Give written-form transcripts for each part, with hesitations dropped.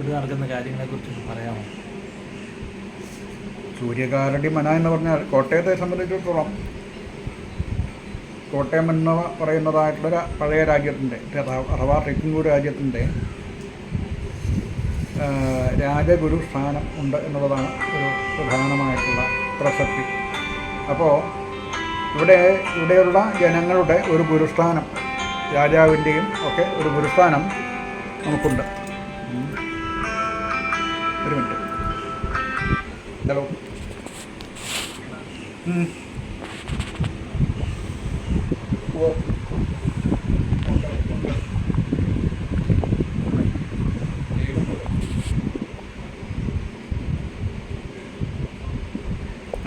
ഇവിടെ നടക്കുന്ന കാര്യങ്ങളെക്കുറിച്ച് പറയാമോ? സൂര്യകാലടി മന എന്ന് പറഞ്ഞാൽ കോട്ടയത്തെ സംബന്ധിച്ചിടത്തോളം കോട്ടയം എന്ന് പറയുന്നതായിട്ടുള്ള പഴയ രാജ്യത്തിൻ്റെ അഥവാ തെക്കുംകൂർ രാജ്യത്തിൻ്റെ രാജഗുരു സ്ഥാനം ഉണ്ട് എന്നുള്ളതാണ് ഒരു പ്രധാനമായിട്ടുള്ള പ്രസക്തി. അപ്പോൾ ഇവിടെയുള്ള ജനങ്ങളുടെ ഒരു ഗുരുസ്ഥാനം, രാജാവിൻ്റെയും ഒക്കെ ഒരു ഗുരുസ്ഥാനം നമുക്കുണ്ട്. ഒരു മിനിറ്റ്. ഹലോ.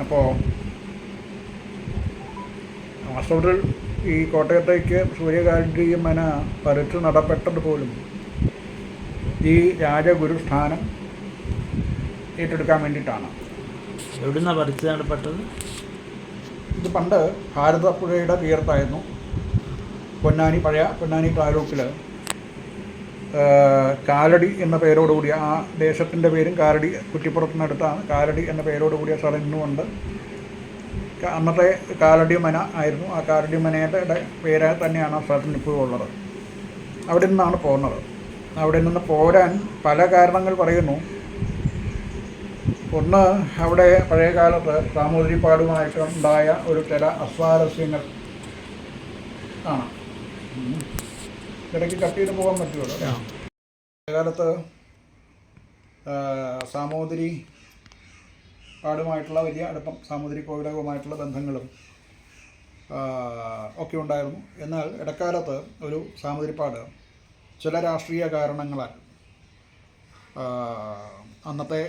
അപ്പോൾ വാസ്തവത്തിൽ ഈ കോട്ടയത്തേക്ക് സൂര്യകാലടി മന പറിച്ചു നടപ്പെട്ടത് പോലും ഈ രാജഗുരുസ്ഥാനം ഏറ്റെടുക്കാൻ വേണ്ടിയിട്ടാണ്. എവിടുന്നാണ് പറിച്ചു നടപ്പെട്ടത്? ഇത് പണ്ട് ഭാരതപ്പുഴയുടെ തീരത്തായിരുന്നു. പഴയ പൊന്നാനി താലൂക്കിൽ കാലടി എന്ന പേരോടുകൂടിയ, ആ ദേശത്തിൻ്റെ പേരും കാലടി, കുറ്റിപ്പുറത്തിനടുത്താണ്. കാലടി എന്ന പേരോടുകൂടിയ സ്ഥലം ഇന്നുമുണ്ട്. അന്നത്തെ കാലടി മന ആയിരുന്നു. ആ കാലടി മനയുടെ പേര് തന്നെയാണ് ആ സ്ഥലത്തിന് ഇപ്പോഴും ഉള്ളത്. അവിടെ നിന്നാണ് പോകുന്നത്. അവിടെ നിന്ന് പോരാൻ പല കാരണങ്ങൾ പറയുന്നു. ഒന്ന്, അവിടെ പഴയ കാലത്ത് സാമൂതിരിപ്പാടുമായിട്ട് ഉണ്ടായ ഒരു ചില അസ്വാരസ്യങ്ങൾ ആണ്. ഇടയ്ക്ക് കട്ട് ചെയ്ത് പോകാൻ പറ്റുമല്ലോ. പഴയകാലത്ത് സാമൂതിരി പാടുമായിട്ടുള്ള വലിയ അടുപ്പം, സാമൂതിരി കോവിലകവുമായിട്ടുള്ള ബന്ധങ്ങളും ഒക്കെ ഉണ്ടായിരുന്നു. എന്നാൽ ഇടക്കാലത്ത് ഒരു സാമൂതിരിപ്പാട് ചില രാഷ്ട്രീയ കാരണങ്ങളാൽ അന്നത്തെ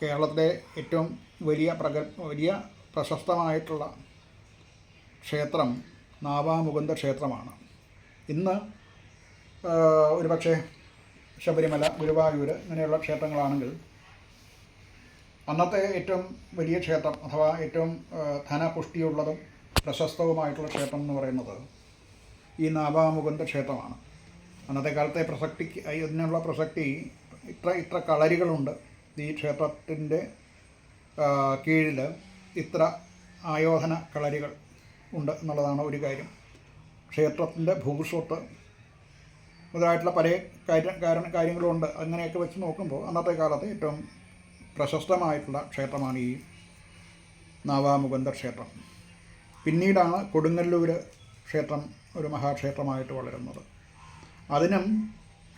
കേരളത്തിലെ ഏറ്റവും വലിയ പ്രശസ്തമായിട്ടുള്ള ക്ഷേത്രം നാവാമുകുന്ദ ക്ഷേത്രമാണ്. ഇന്ന് ഒരുപക്ഷെ ശബരിമല, ഗുരുവായൂർ ഇങ്ങനെയുള്ള ക്ഷേത്രങ്ങളാണെങ്കിൽ അന്നത്തെ ഏറ്റവും വലിയ ക്ഷേത്രം അഥവാ ഏറ്റവും ധനപുഷ്ടിയുള്ളതും പ്രശസ്തവുമായിട്ടുള്ള ക്ഷേത്രം എന്ന് പറയുന്നത് ഈ നാവാമുകുന്ദ ക്ഷേത്രമാണ്. അന്നത്തെ കാലത്തെ ഇതിനുള്ള പ്രസക്തി ഇത്ര കളരികളുണ്ട് ഈ ക്ഷേത്രത്തിൻ്റെ കീഴിൽ, ഇത്ര ആയോധന കളരികൾ ഉണ്ട് എന്നുള്ളതാണ് ഒരു കാര്യം. ക്ഷേത്രത്തിൻ്റെ ഭൂസ്വത്ത് മുതലായിട്ടുള്ള പല കാര്യങ്ങളുണ്ട്. അങ്ങനെയൊക്കെ വെച്ച് നോക്കുമ്പോൾ അന്നത്തെ കാലത്ത് ഏറ്റവും പ്രശസ്തമായിട്ടുള്ള ക്ഷേത്രമാണ് ഈ നാവാമുകുന്ദ ക്ഷേത്രം. പിന്നീടാണ് കൊടുങ്ങല്ലൂർ ക്ഷേത്രം ഒരു മഹാക്ഷേത്രമായിട്ട് വളരുന്നത്. അതിനും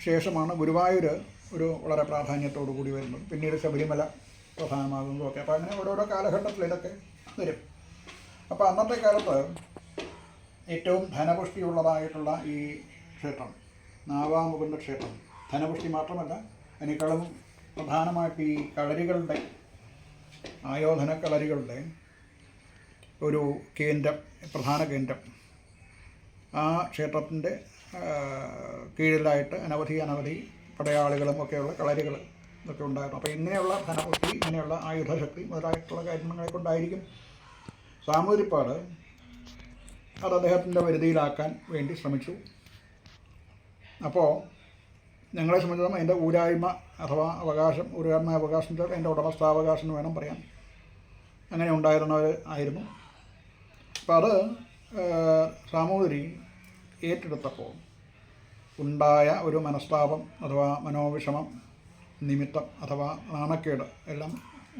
ശേഷമാണ് ഗുരുവായൂർ ഒരു വളരെ പ്രാധാന്യത്തോടു കൂടി വരുന്നത്. പിന്നീട് ശബരിമല പ്രധാനമാകുന്നതൊക്കെ. അപ്പോൾ അങ്ങനെ ഓരോരോ കാലഘട്ടത്തിൽ ഇതൊക്കെ വരും. അപ്പോൾ അന്നത്തെ കാലത്ത് ഏറ്റവും ധനപുഷ്ടിയുള്ളതായിട്ടുള്ള ഈ ക്ഷേത്രം നാവാമുകുന്ദ ക്ഷേത്രം, ധനപുഷ്ടി മാത്രമല്ല അതിനേക്കാളും പ്രധാനമായിട്ട് ഈ കളരികളുടെ, ആയോധന കളരികളുടെ ഒരു കേന്ദ്രം, പ്രധാന കേന്ദ്രം. ആ ക്ഷേത്രത്തിൻ്റെ കീഴിലായിട്ട് അനവധി പടയാളികളും ഒക്കെയുള്ള കളരികൾ ഇതൊക്കെ ഉണ്ടായിരുന്നു. അപ്പോൾ ഇങ്ങനെയുള്ള ധനപുഷ്ടി, ഇങ്ങനെയുള്ള ആയുധശക്തി മുതലായിട്ടുള്ള കാര്യങ്ങളെ കൊണ്ടായിരിക്കും സാമൂതിരിപ്പാട് അത് അദ്ദേഹത്തിൻ്റെ വരുതിയിലാക്കാൻ വേണ്ടി ശ്രമിച്ചു. അപ്പോൾ ഞങ്ങളെ സംബന്ധിച്ചിടത്തോളം അതിൻ്റെ ഊരായ്മ അഥവാ അവകാശം, ഊരായ്മ അവകാശം വെച്ചാൽ അതിൻ്റെ ഉടമസ്ഥാവകാശം എന്ന് വേണം പറയാൻ, അങ്ങനെ ഉണ്ടായിരുന്നവർ ആയിരുന്നു. അപ്പോൾ അത് സാമൂതിരി ഏറ്റെടുത്തപ്പോൾ ഉണ്ടായ ഒരു മനസ്താപം അഥവാ മനോവിഷമം നിമിത്തം അഥവാ നാണക്കേട് എല്ലാം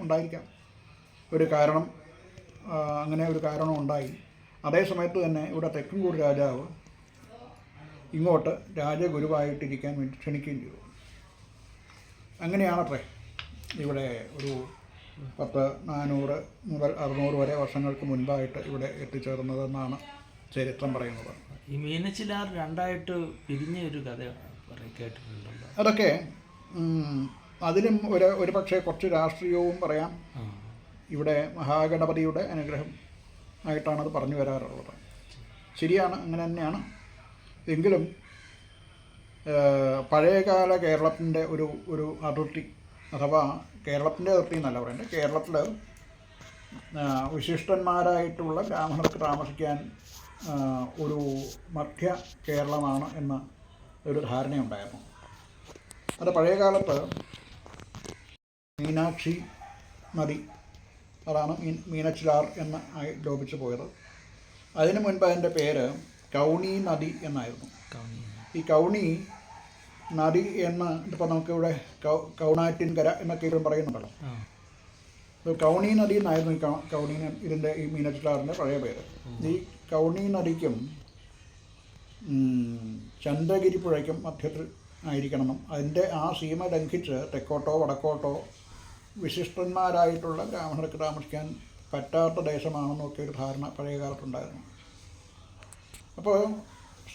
ഉണ്ടായിരിക്കാം. ഒരു കാരണം, അങ്ങനെ ഒരു കാരണം ഉണ്ടായി. അതേ സമയത്ത് തന്നെ ഇവിടെ തെക്കുംകൂർ രാജാവ് ഇങ്ങോട്ട് രാജഗുരുവായിട്ടിരിക്കാൻ വേണ്ടി ക്ഷണിക്കുകയും ചെയ്തു. അങ്ങനെയാണത്രേ ഇവിടെ ഒരു 400 മുതൽ 600 വരെ വർഷങ്ങൾക്ക് മുൻപായിട്ട് ഇവിടെ എത്തിച്ചേർന്നതെന്നാണ് ചരിത്രം പറയുന്നത്. ഈ മീനച്ചിലാർ രണ്ടായിട്ട് പിരിഞ്ഞ ഒരു കഥ കേട്ടിട്ടുണ്ടല്ലോ. അതൊക്കെ അതിനും ഒരു പക്ഷേ കുറച്ച് രാഷ്ട്രീയവും പറയാം. ഇവിടെ മഹാഗണപതിയുടെ അനുഗ്രഹം ആയിട്ടാണത് പറഞ്ഞു വരാറുള്ളത്. ശരിയാണ്, അങ്ങനെ തന്നെയാണ്. എങ്കിലും പഴയകാല കേരളത്തിൻ്റെ ഒരു അതിർത്തി അഥവാ കേരളത്തിൻ്റെ അതിർത്തി എന്നല്ല പറയേണ്ടത്, കേരളത്തിൽ വിശിഷ്ടന്മാരായിട്ടുള്ള ബ്രാഹ്മണർക്ക് താമസിക്കാൻ ഒരു മധ്യ കേരളമാണ് എന്ന ഒരു ധാരണയുണ്ടായിരുന്നു. അത് പഴയ കാലത്ത് മീനാക്ഷി നദി, അതാണ് മീനച്ചിലാർ എന്ന് ലോപിച്ചു പോയത്. അതിനു മുൻപ് അതിൻ്റെ പേര് കൗണി നദി എന്നായിരുന്നു. ഈ കൗണി നദി എന്ന് ഇപ്പോൾ നമുക്കിവിടെ കൗണാറ്റിൻകര എന്നൊക്കെ ഇവരും പറയുന്നുണ്ടല്ലോ. കൗണി നദി എന്നായിരുന്നു ഈ കൗണി ഇതിൻ്റെ ഈ മീനച്ചിലാറിൻ്റെ പഴയ പേര്. ഈ കൗണി നദിക്കും ചന്ദ്രഗിരി പുഴയ്ക്കും മധ്യത്തിൽ ആയിരിക്കണമെന്നും അതിൻ്റെ ആ സീമ ലംഘിച്ച് തെക്കോട്ടോ വടക്കോട്ടോ വിശിഷ്ടന്മാരായിട്ടുള്ള ബ്രാഹ്മണർക്ക് താമസിക്കാൻ പറ്റാത്ത ദേശമാണെന്നൊക്കെ ഒരു ധാരണ പഴയ കാലത്തുണ്ടായിരുന്നു. അപ്പോൾ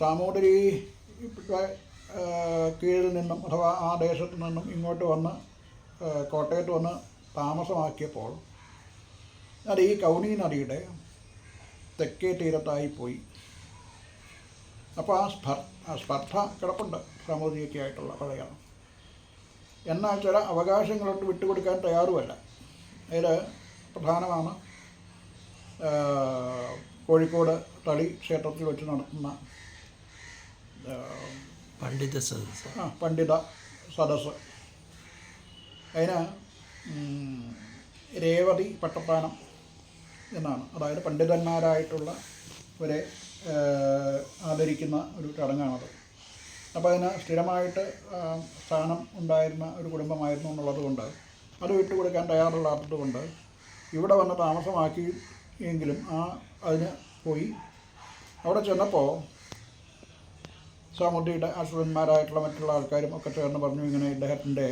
സാമൂതിരി കീഴിൽ നിന്നും അഥവാ ആ ദേശത്തു നിന്നും ഇങ്ങോട്ട് വന്ന് കോട്ടയത്ത് വന്ന് താമസമാക്കിയപ്പോൾ അത് ഈ കൗണി നദിയുടെ തെക്കേ തീരത്തായി പോയി. അപ്പോൾ ആ സ്പർദ്ധ കിടപ്പുണ്ട് സാമൂതിരിയൊക്കെ ആയിട്ടുള്ള പഴയ. എന്നാൽ ചില അവകാശങ്ങളോട്ട് വിട്ടുകൊടുക്കാൻ തയ്യാറുമല്ല. അതിൽ പ്രധാനമാണ് കോഴിക്കോട് തളി ക്ഷേത്രത്തിൽ വെച്ച് നടത്തുന്ന പണ്ഡിത സദസ്സ്. പണ്ഡിത സദസ്സ്. അതിന് രേവതി പട്ടത്താനം എന്നാണ്. അതായത് പണ്ഡിതന്മാരായിട്ടുള്ളവരെ ആദരിക്കുന്ന ഒരു ചടങ്ങാണത്. അപ്പോൾ അതിന് സ്ഥിരമായിട്ട് സ്ഥാനം ഉണ്ടായിരുന്ന ഒരു കുടുംബമായിരുന്നു എന്നുള്ളത് കൊണ്ട് അത് വിട്ടുകൊടുക്കാൻ തയ്യാറുള്ളാത്തത് കൊണ്ട് ഇവിടെ വന്ന് താമസമാക്കി എങ്കിലും അതിന് പോയി. അവിടെ ചെന്നപ്പോൾ സാമൂതിരിയുടെ ആശ്രിതന്മാരായിട്ടുള്ള മറ്റുള്ള ആൾക്കാരും ഒക്കെ ചേർന്ന് പറഞ്ഞു, ഇങ്ങനെ ഇദ്ദേഹത്തിൻ്റെ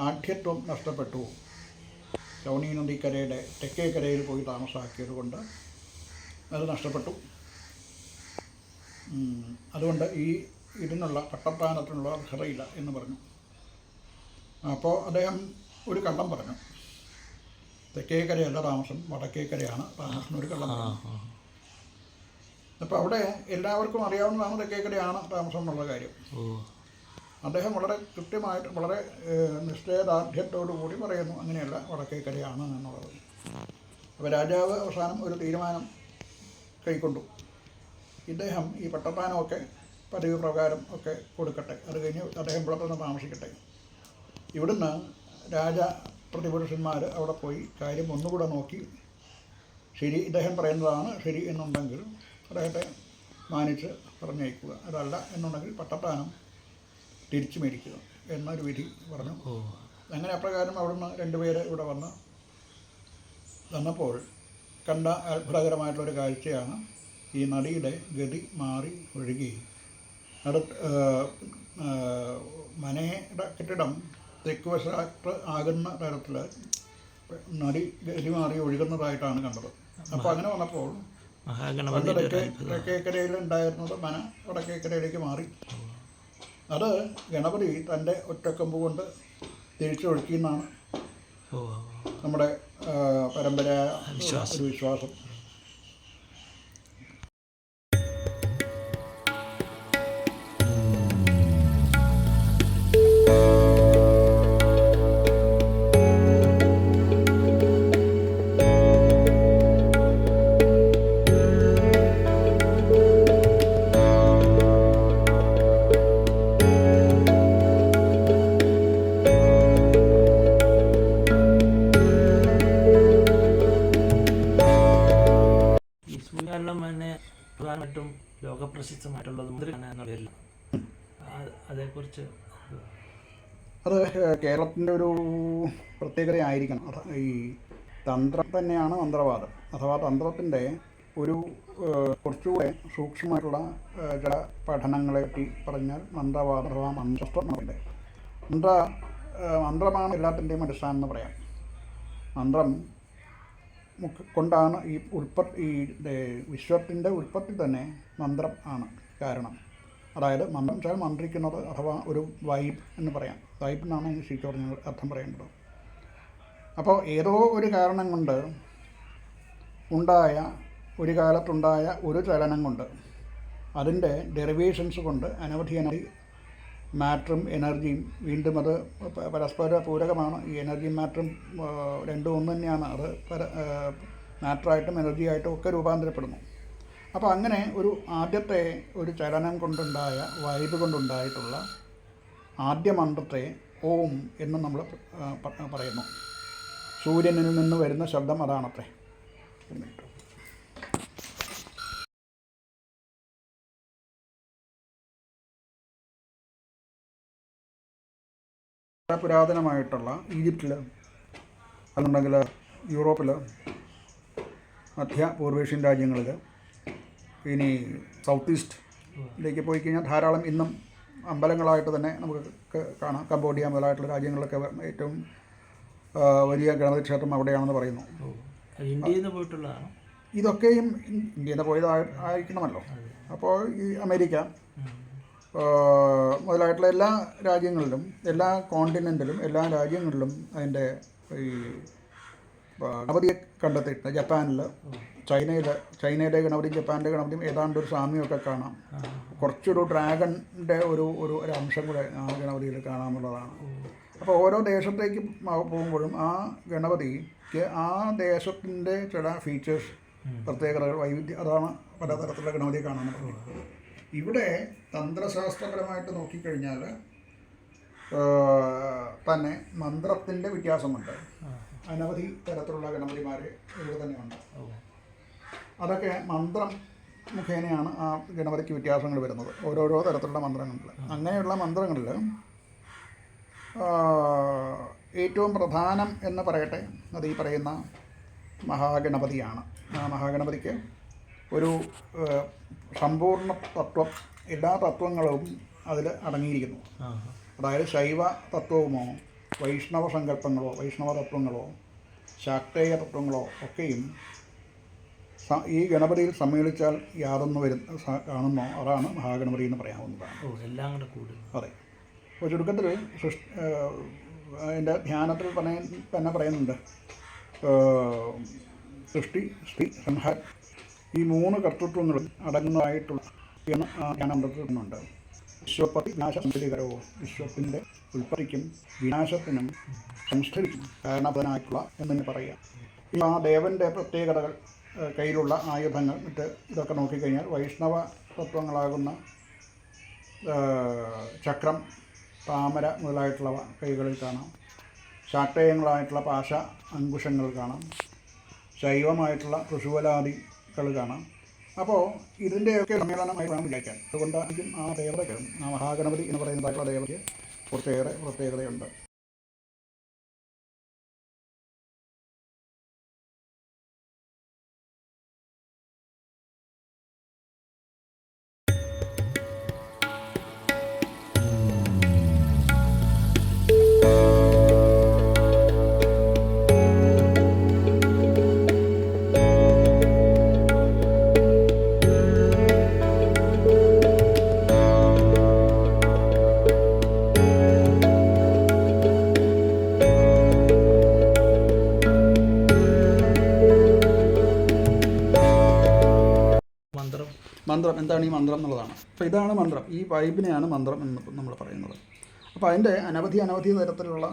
ആഢ്യത്വം നഷ്ടപ്പെട്ടു, കൗണി നദിക്കരയുടെ തെക്കേ കരയിൽ പോയി താമസമാക്കിയത് കൊണ്ട് അത് നഷ്ടപ്പെട്ടു. അതുകൊണ്ട് ഇതിനുള്ള പട്ടത്താനത്തിനുള്ള അർഹതയില്ല എന്ന് പറഞ്ഞു. അപ്പോൾ അദ്ദേഹം ഒരു കള്ളം പറഞ്ഞു. തെക്കേക്കരയല്ല താമസം, വടക്കേക്കരയാണ് താമസം ഒരു കള്ളം പറഞ്ഞു. അപ്പോൾ അവിടെ എല്ലാവർക്കും അറിയാവുന്നതാണ് തെക്കേക്കരയാണ് താമസം എന്നുള്ള കാര്യം. അദ്ദേഹം വളരെ കൃത്യമായിട്ട് വളരെ നിശ്ചയദാർഢ്യത്തോടു കൂടി പറയുന്നു അങ്ങനെയല്ല, വടക്കേക്കരയാണ് എന്നുള്ളത്. അപ്പോൾ രാജാവ് അവസാനം ഒരു തീരുമാനം കൈക്കൊണ്ടു. ഇദ്ദേഹം ഈ പട്ടത്താനമൊക്കെ പതിവ് പ്രകാരം ഒക്കെ കൊടുക്കട്ടെ, അത് കഴിഞ്ഞ് അദ്ദേഹം ഇവിടെ തന്നെ താമസിക്കട്ടെ. ഇവിടുന്ന് രാജ പ്രതിപുരുഷന്മാർ അവിടെ പോയി കാര്യം ഒന്നുകൂടെ നോക്കി ശരി ഇദ്ദേഹം പറയുന്നതാണ് ശരി എന്നുണ്ടെങ്കിൽ അദ്ദേഹത്തെ മാനിച്ച് പറഞ്ഞയക്കുക, അതല്ല എന്നുണ്ടെങ്കിൽ പട്ടത്താനം തിരിച്ചു മേടിക്കുക എന്നൊരു വിധി പറഞ്ഞു. അങ്ങനെ അപ്രകാരം അവിടുന്ന് രണ്ടുപേര് ഇവിടെ വന്നപ്പോൾ കണ്ട അത്ഭുതകരമായിട്ടുള്ളൊരു കാഴ്ചയാണ് ഈ നദിയുടെ ഗതി മാറി ഒഴുകി മനയുടെ കെട്ടിടം തെക്കുവശത്ത് ആകുന്ന തരത്തിൽ നദി ഗതി മാറി ഒഴുകുന്നതായിട്ടാണ് കണ്ടത്. അപ്പോൾ അങ്ങനെ വന്നപ്പോൾ തെക്കേക്കരയിൽ ഉണ്ടായിരുന്നത് മന വടക്കേക്കരയിലേക്ക് മാറി. അത് ഗണപതി തൻ്റെ ഒറ്റക്കൊമ്പ് കൊണ്ട് തിരിച്ചൊഴുക്കിയെന്നാണ് നമ്മുടെ പരമ്പരയായ ഒരു വിശ്വാസം. പ്രധാനമായിട്ടും ലോകപ്രസിദ്ധമായിട്ടുള്ളത് മുദ്രയാണ്. അതേക്കുറിച്ച് അത് കേരളത്തിൻ്റെ ഒരു പ്രത്യേകതയായിരിക്കണം. ഈ തന്ത്രം തന്നെയാണ് മന്ത്രവാദം. അഥവാ തന്ത്രത്തിൻ്റെ ഒരു കുറച്ചുകൂടെ സൂക്ഷ്മമായിട്ടുള്ള ചില പഠനങ്ങളെ പറ്റി പറഞ്ഞാൽ മന്ത്രവാദം അഥവാ മന്ത്രസ്വപ്നമുണ്ട്. മന്ത്രമാണ് എല്ലാത്തിൻ്റെയും അടിസ്ഥാനം എന്ന് പറയാം. മന്ത്രം കൊണ്ടാണ് ഈ വിശ്വത്തിൻ്റെ ഉൽപ്പത്തി തന്നെ മന്ത്രം ആണ് കാരണം. അതായത് മന്ത്രം വെച്ചാൽ മന്ത്രിക്കുന്നത് അഥവാ ഒരു വൈബ് എന്ന് പറയാം. വൈബ് എന്നാണ് ശരിക്കും പറഞ്ഞാൽ അർത്ഥം പറയേണ്ടത്. അപ്പോൾ ഏതോ ഒരു കാരണം കൊണ്ട് ഒരു കാലത്തുണ്ടായ ഒരു ചലനം കൊണ്ട് അതിൻ്റെ ഡെറിവേഷൻസ് കൊണ്ട് അനവധി മാറ്ററും എനർജിയും വീണ്ടും അത് പരസ്പര പൂരകമാണ്. ഈ എനർജിയും മാറ്ററും രണ്ടും ഒന്ന് തന്നെയാണ്. അത് മാറ്ററായിട്ടും എനർജിയായിട്ടും ഒക്കെ രൂപാന്തരപ്പെടുന്നു. അപ്പോൾ അങ്ങനെ ആദ്യത്തെ ഒരു ചലനം കൊണ്ടുണ്ടായ വൈബ് കൊണ്ടുണ്ടായിട്ടുള്ള ആദ്യ മന്ത്രത്തെ ഓം എന്നും നമ്മൾ പറയുന്നു. സൂര്യനിൽ നിന്ന് വരുന്ന ശബ്ദം അതാണത്രേ. പുരാതനമായിട്ടുള്ള ഈജിപ്തിൽ അല്ലെന്നുണ്ടെങ്കിൽ യൂറോപ്പിൽ, മധ്യ പൂർവേഷ്യൻ രാജ്യങ്ങളിൽ, ഇനി സൗത്ത് ഈസ്റ്റിലേക്ക് പോയി കഴിഞ്ഞാൽ ധാരാളം ഇന്നും അമ്പലങ്ങളായിട്ട് തന്നെ നമുക്ക് കാണാം. കംബോഡിയ മുതലായിട്ടുള്ള രാജ്യങ്ങളിലൊക്കെ ഏറ്റവും വലിയ ഗണപതി ക്ഷേത്രം അവിടെയാണെന്ന് പറയുന്നു. ഇന്ത്യയിൽ നിന്ന് പോയിട്ടുള്ളതാണ് ഇതൊക്കെയും. ഇന്ത്യയിൽ നിന്ന് പോയതായിരിക്കണമല്ലോ. അപ്പോൾ ഈ അമേരിക്ക മുതലായിട്ടുള്ള എല്ലാ രാജ്യങ്ങളിലും, എല്ലാ കോണ്ടിനെൻറ്റിലും, എല്ലാ രാജ്യങ്ങളിലും അതിൻ്റെ ഈ ഗണപതിയെ കണ്ടെത്തിയിട്ട് ജപ്പാനിൽ, ചൈനയിലെ ഗണപതിയും ജപ്പാനിലെ ഗണപതിയും ഏതാണ്ട് ഒരു സാമ്യമൊക്കെ കാണാം. കുറച്ചൊരു ഡ്രാഗണിൻ്റെ ഒരു അംശം കൂടെ ആ ഗണപതിയിൽ കാണാമെന്നുള്ളതാണ്. അപ്പോൾ ഓരോ ദേശത്തേക്ക് പോകുമ്പോഴും ആ ഗണപതിക്ക് ആ ദേശത്തിൻ്റെ ചില ഫീച്ചേഴ്സ്, പ്രത്യേകതകൾ, വൈവിധ്യം, അതാണ് പലതരത്തിലുള്ള ഗണപതിയെ കാണാമെന്നുള്ളത്. ഇവിടെ തന്ത്രശാസ്ത്രപരമായിട്ട് നോക്കിക്കഴിഞ്ഞാൽ തന്നെ മന്ത്രത്തിൻ്റെ വ്യത്യാസമുണ്ട്. അനവധി തരത്തിലുള്ള ഗണപതിമാർ ഇവിടെ തന്നെയുണ്ട്. അതൊക്കെ മന്ത്രം മുഖേനയാണ് ആ ഗണപതിക്ക് വ്യത്യാസങ്ങൾ വരുന്നത്, ഓരോരോ തരത്തിലുള്ള മന്ത്രങ്ങളിൽ. അങ്ങനെയുള്ള മന്ത്രങ്ങളിൽ ഏറ്റവും പ്രധാനം എന്ന് പറയട്ടെ, അത് ഈ പറയുന്ന മഹാഗണപതിയാണ്. ആ മഹാഗണപതിക്ക് ഒരു സമ്പൂർണ്ണ തത്വം, എല്ലാ തത്വങ്ങളും അതിൽ അടങ്ങിയിരിക്കുന്നു. അതായത് ശൈവ തത്വമോ വൈഷ്ണവ സങ്കല്പങ്ങളോ വൈഷ്ണവ തത്വങ്ങളോ ശാക്തേയ തത്വങ്ങളോ ഒക്കെയും ഈ ഗണപതിയിൽ സമ്മേളിച്ചാൽ യാതൊന്നു കാണുന്നോ അതാണ് മഹാഗണപതി എന്ന് പറയാവുന്നതാണ്. എല്ലാം കൂടെ കൂടി. അതെ. അപ്പോൾ ചുരുക്കത്തിൽ അതിൻ്റെ ധ്യാനത്തിൽ തന്നെ പറയുന്നുണ്ട്, സൃഷ്ടി, സ്ഥിതി, സംഹാരം, ഈ മൂന്ന് കർത്തൃത്വങ്ങളും അടങ്ങുന്നതായിട്ടുള്ള എന്ന് ധ്യാനമന്ത്രത്തിനുണ്ട്. വിശ്വപതി വിനാശ സംസ്ഥിതികരവും, വിശ്വത്തിൻ്റെ ഉൽപ്പത്തിക്കും വിനാശത്തിനും സംസ്ഥിതിക്കും കാരണപ്രദനായിട്ടുള്ള എന്ന് പറയാം. ഈ ആ ദേവൻ്റെ പ്രത്യേകതകൾ, കയ്യിലുള്ള ആയുധങ്ങൾ, മറ്റ് ഇതൊക്കെ നോക്കിക്കഴിഞ്ഞാൽ വൈഷ്ണവ തത്വങ്ങളാകുന്ന ചക്രം, താമര മുതലായിട്ടുള്ളവ കൈകളിൽ കാണാം. ശാക്തേയങ്ങളായിട്ടുള്ള പാശ അങ്കുശങ്ങൾ കാണാം. ശൈവമായിട്ടുള്ള ഋഷുവലാദികൾ കാണാം. അപ്പോൾ ഇതിൻ്റെയൊക്കെ സമ്മേളനമായി വേണം വിചാരിക്കാൻ. അതുകൊണ്ടായിരിക്കും ആ ദേവതയ്ക്ക്, ആ മഹാഗണപതി എന്ന് പറയുന്നതായിട്ടുള്ള ദേവതയ്ക്ക് കുറച്ചേറെ പ്രത്യേകതയുണ്ട്. മന്ത്രം എന്താണ് ഈ മന്ത്രം എന്നുള്ളതാണ്. അപ്പോൾ ഇതാണ് മന്ത്രം, ഈ വൈബിനെയാണ് മന്ത്രം എന്ന് നമ്മൾ പറയുന്നത്. അപ്പോൾ അതിൻ്റെ അനവധി തരത്തിലുള്ള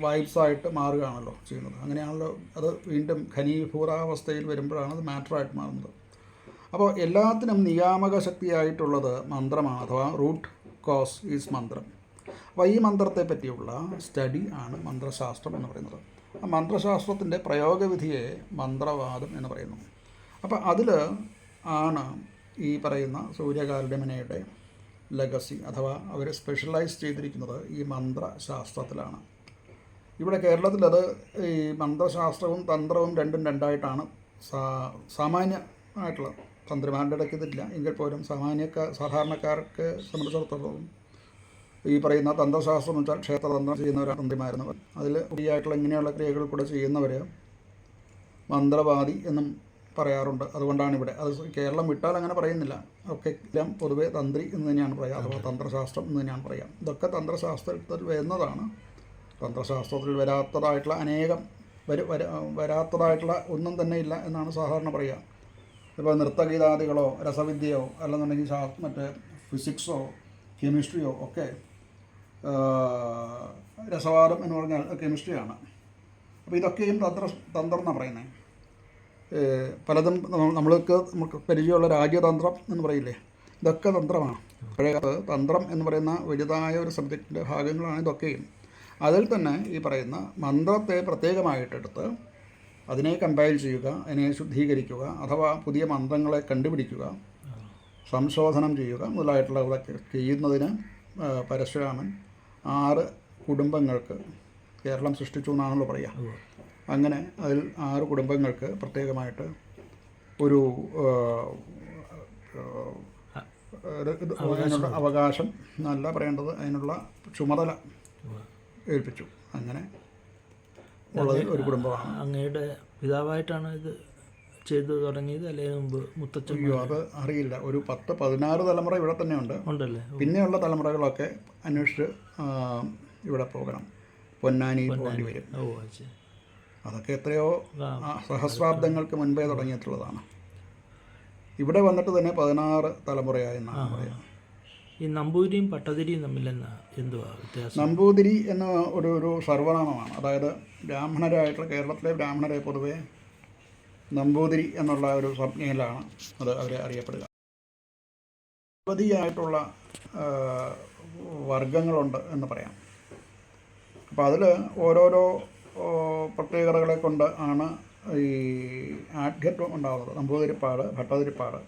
വൈബ്സായിട്ട് മാറുകയാണല്ലോ ചെയ്യുന്നത്. അങ്ങനെയാണല്ലോ അത് വീണ്ടും ഘനീഭൂതാവസ്ഥയിൽ വരുമ്പോഴാണ് അത് മാറ്ററായിട്ട് മാറുന്നത്. അപ്പോൾ എല്ലാത്തിനും നിയാമക ശക്തിയായിട്ടുള്ളത് മന്ത്രമാണ്, അഥവാ റൂട്ട് കോസ് ഈസ് മന്ത്രം. അപ്പോൾ ഈ മന്ത്രത്തെ പറ്റിയുള്ള സ്റ്റഡി ആണ് മന്ത്രശാസ്ത്രം എന്ന് പറയുന്നത്. ആ മന്ത്രശാസ്ത്രത്തിൻ്റെ പ്രയോഗവിധിയെ മന്ത്രവാദം എന്ന് പറയുന്നു. അപ്പോൾ അതിൽ ആണ് ഈ പറയുന്ന സൂര്യകാരുണ്യമനയുടെ ലെഗസി, അഥവാ അവർ സ്പെഷ്യലൈസ് ചെയ്തിരിക്കുന്നത് ഈ മന്ത്രശാസ്ത്രത്തിലാണ്. ഇവിടെ കേരളത്തിലത് ഈ മന്ത്രശാസ്ത്രവും തന്ത്രവും രണ്ടായിട്ടാണ് സാമാന്യമായിട്ടുള്ള, തന്ത്രിമാരുടെ ഇടയ്ക്ക് ഇതില്ല എങ്കിൽ പോലും സാധാരണക്കാർക്ക് സംബന്ധിച്ചിടത്തോളം ഈ പറയുന്ന തന്ത്രശാസ്ത്രം എന്ന് വെച്ചാൽ ക്ഷേത്രതന്ത്രം ചെയ്യുന്നവരാണ് തന്ത്രിമാരെന്നവർ. അതിൽ ഉപരിയായിട്ടുള്ള ഇങ്ങനെയുള്ള ക്രിയകൾ കൂടെ ചെയ്യുന്നവർ മന്ത്രവാദി എന്നും പറയാറുണ്ട്. അതുകൊണ്ടാണ് ഇവിടെ അത് കേരളം വിട്ടാൽ അങ്ങനെ പറയുന്നില്ല. ഒക്കെ എല്ലാം പൊതുവെ തന്ത്രി എന്ന് തന്നെയാണ് പറയുക, അഥവാ തന്ത്രശാസ്ത്രം എന്ന് തന്നെയാണ് പറയാം. ഇതൊക്കെ തന്ത്രശാസ്ത്രത്തിൽ വരുന്നതാണ്. തന്ത്രശാസ്ത്രത്തിൽ വരാത്തതായിട്ടുള്ള അനേകം വരാത്തതായിട്ടുള്ള ഒന്നും തന്നെ ഇല്ല എന്നാണ് സാധാരണ പറയുക. ഇപ്പോൾ നൃത്തഗീതാദികളോ രസവിദ്യയോ അല്ലെന്നുണ്ടെങ്കിൽ മറ്റേ ഫിസിക്സോ കെമിസ്ട്രിയോ ഒക്കെ, രസവാദം എന്ന് പറഞ്ഞാൽ കെമിസ്ട്രിയാണ്. അപ്പോൾ ഇതൊക്കെയും തന്ത്രം എന്നാണ് പറയുന്നത്. പലതും നമുക്ക് പരിചയമുള്ള രാജ്യതന്ത്രം എന്ന് പറയില്ലേ, ഇതൊക്കെ തന്ത്രമാണ്. പഴയ കാലത്ത് തന്ത്രം എന്ന് പറയുന്ന വലുതായ ഒരു സബ്ജക്റ്റിൻ്റെ ഭാഗങ്ങളാണ് ഇതൊക്കെയും. അതിൽ തന്നെ ഈ പറയുന്ന മന്ത്രത്തെ പ്രത്യേകമായിട്ടെടുത്ത് അതിനെ കമ്പൈൽ ചെയ്യുക, അതിനെ ശുദ്ധീകരിക്കുക, അഥവാ പുതിയ മന്ത്രങ്ങളെ കണ്ടുപിടിക്കുക, സംശോധനം ചെയ്യുക മുതലായിട്ടുള്ളതൊക്കെ ചെയ്യുന്നതിന് പരശുരാമൻ 6 കുടുംബങ്ങൾക്ക് കേരളം സൃഷ്ടിച്ചു എന്നാണല്ലോ പറയുക. അങ്ങനെ അതിൽ 6 കുടുംബങ്ങൾക്ക് പ്രത്യേകമായിട്ട് ഒരു അതിനുള്ള അവകാശം എന്നല്ല പറയേണ്ടത്, അതിനുള്ള ചുമതല ഏൽപ്പിച്ചു. അങ്ങനെ ഉള്ളത് ഒരു കുടുംബമാണ്. അങ്ങയുടെ പിതാവായിട്ടാണ് ഇത് ചെയ്തു തുടങ്ങിയത് അല്ലെങ്കിൽ മുമ്പ് മുത്തച്ഛൻ? അയ്യോ, അത് അറിയില്ല. ഒരു 10-16 തലമുറ ഇവിടെ തന്നെ ഉണ്ടല്ലേ. പിന്നെയുള്ള തലമുറകളൊക്കെ അന്വേഷിച്ച് ഇവിടെ പോകണം, പൊന്നാനി പോകേണ്ടി വരും. അതൊക്കെ എത്രയോ സഹസ്രാബ്ദങ്ങൾക്ക് മുൻപേ തുടങ്ങിയിട്ടുള്ളതാണ്. ഇവിടെ വന്നിട്ട് തന്നെ 16 തലമുറയായി എന്നാണ് പറയുക. ഈ നമ്പൂതിരിയും പട്ടതിരിയും തമ്മിൽ എന്തുവാ വ്യത്യാസം? നമ്പൂതിരി എന്ന ഒരു സർവനാമമാണ്. അതായത് ബ്രാഹ്മണരായിട്ടുള്ള കേരളത്തിലെ ബ്രാഹ്മണരെ പൊതുവെ നമ്പൂതിരി എന്നുള്ള ഒരു സംജ്ഞയിലാണ് അത് അവരെ അറിയപ്പെടുക. നിരവധിയായിട്ടുള്ള വർഗങ്ങളുണ്ട് എന്ന് പറയാം. അപ്പോൾ അതിൽ ഓരോരോ പ്രത്യേകതകളെ കൊണ്ട് ആണ് ഈ ആഢ്യത്വം ഉണ്ടാകുന്നത്. നമ്പൂതിരിപ്പാട്, ഭട്ടതിരിപ്പാട്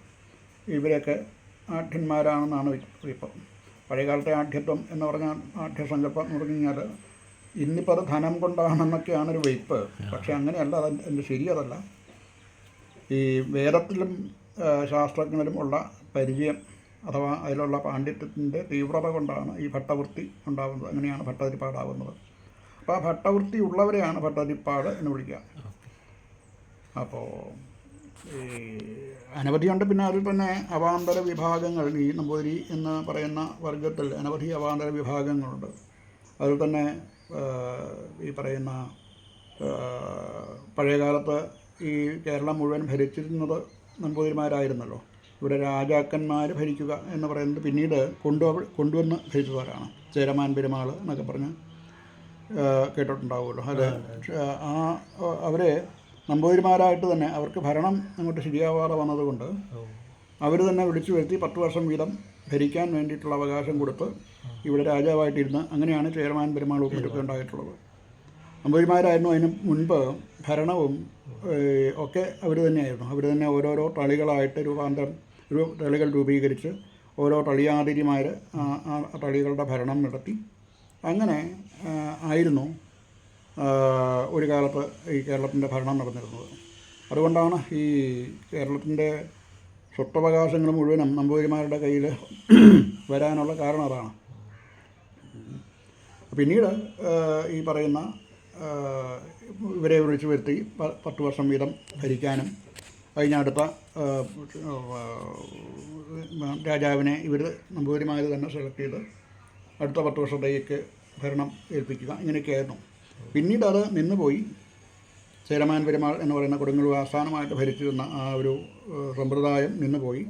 ഇവരൊക്കെ ആഢ്യന്മാരാണെന്നാണ് ഇപ്പം. പഴയകാലത്തെ ആഢ്യത്വം എന്ന് പറഞ്ഞാൽ ആഢ്യസങ്കല്പം എന്ന് പറഞ്ഞു കഴിഞ്ഞാൽ ഇന്നിപ്പോൾ അത് ധനം കൊണ്ടാണെന്നൊക്കെയാണ് ഒരു വെയ്പ്പ്. പക്ഷേ അങ്ങനെയല്ല, അതിൻ്റെ ശരിയതല്ല. ഈ വേദത്തിലും ശാസ്ത്രജ്ഞരിലും ഉള്ള പരിചയം അഥവാ അതിലുള്ള പാണ്ഡിത്യത്തിൻ്റെ തീവ്രത കൊണ്ടാണ് ഈ ഭട്ടവൃത്തി ഉണ്ടാകുന്നത്. അങ്ങനെയാണ് ഭട്ടതിരിപ്പാടാവുന്നത്. അപ്പോൾ ആ ഭട്ടവൃത്തി ഉള്ളവരെയാണ് ഭട്ടതിരിപ്പാട് എന്ന് വിളിക്കുക. അപ്പോൾ ഈ അനവധിയുണ്ട്. പിന്നെ അതിൽ തന്നെ അവാന്തര വിഭാഗങ്ങൾ, ഈ നമ്പൂതിരി എന്ന് പറയുന്ന വർഗത്തിൽ അനവധി അവാന്തര വിഭാഗങ്ങളുണ്ട്. അതിൽ തന്നെ ഈ പറയുന്ന പഴയകാലത്ത് ഈ കേരളം മുഴുവൻ ഭരിച്ചിരുന്നത് നമ്പൂതിരിമാരായിരുന്നല്ലോ. ഇവിടെ രാജാക്കന്മാർ ഭരിക്കുക എന്ന് പറയുന്നത് പിന്നീട് കൊണ്ടുവന്ന് ഭരിച്ചവരാണ്. ചേരമാൻ പെരുമാൾ എന്നൊക്കെ പറഞ്ഞ് കേട്ടിട്ടുണ്ടാവുമല്ലോ. അത് അവരെ നമ്പൂതിരിമാരായിട്ട് തന്നെ അവർക്ക് ഭരണം അങ്ങോട്ട് ശരിയാവാതെ വന്നതുകൊണ്ട് അവർ തന്നെ വിളിച്ചു വരുത്തി 10 വർഷം വീതം ഭരിക്കാൻ വേണ്ടിയിട്ടുള്ള അവകാശം കൊടുത്ത് ഇവിടെ രാജാവായിട്ടിരുന്ന് അങ്ങനെയാണ് ചേരമാൻ പെരുമാൾ ഉപ്പറ്റൊക്കെ ഉണ്ടായിട്ടുള്ളത്. നമ്പൂതിരിമാരായിരുന്നു അതിന് മുൻപ് ഭരണവും ഒക്കെ അവർ തന്നെയായിരുന്നു. അവർ തന്നെ ഓരോരോ തളികളായിട്ട് തളികൾ രൂപീകരിച്ച് ഓരോ തളിയാതിരിമാർ ആ തളികളുടെ ഭരണം നടത്തി. അങ്ങനെ ആയിരുന്നു ഒരു കാലത്ത് ഈ കേരളത്തിൻ്റെ ഭരണം നടന്നിരുന്നത്. അതുകൊണ്ടാണ് ഈ കേരളത്തിൻ്റെ സ്വത്തവകാശങ്ങൾ മുഴുവനും നമ്പൂതിരിമാരുടെ കയ്യിൽ വരാനുള്ള കാരണം അതാണ്. പിന്നീട് ഈ പറയുന്ന ഇവരെ വിളിച്ചു വരുത്തി 10 വർഷം വീതം ഭരിക്കാനും കഴിഞ്ഞ അടുത്ത രാജാവിനെ ഇവർ നമ്പൂതിരിമാർ തന്നെ സെലക്ട് ചെയ്ത് അടുത്ത 10 വർഷത്തേക്ക് ഭരണം ഏൽപ്പിക്കുക, ഇങ്ങനെയൊക്കെയായിരുന്നു. പിന്നീട് അത് നിന്നുപോയി. ചേരമാൻ പെരുമാൾ എന്ന് പറയുന്ന കൊടുങ്ങല്ലൂർ ആസ്ഥാനമായിട്ട് ഭരിച്ചിരുന്ന ആ ഒരു സമ്പ്രദായം നിന്നുപോയി.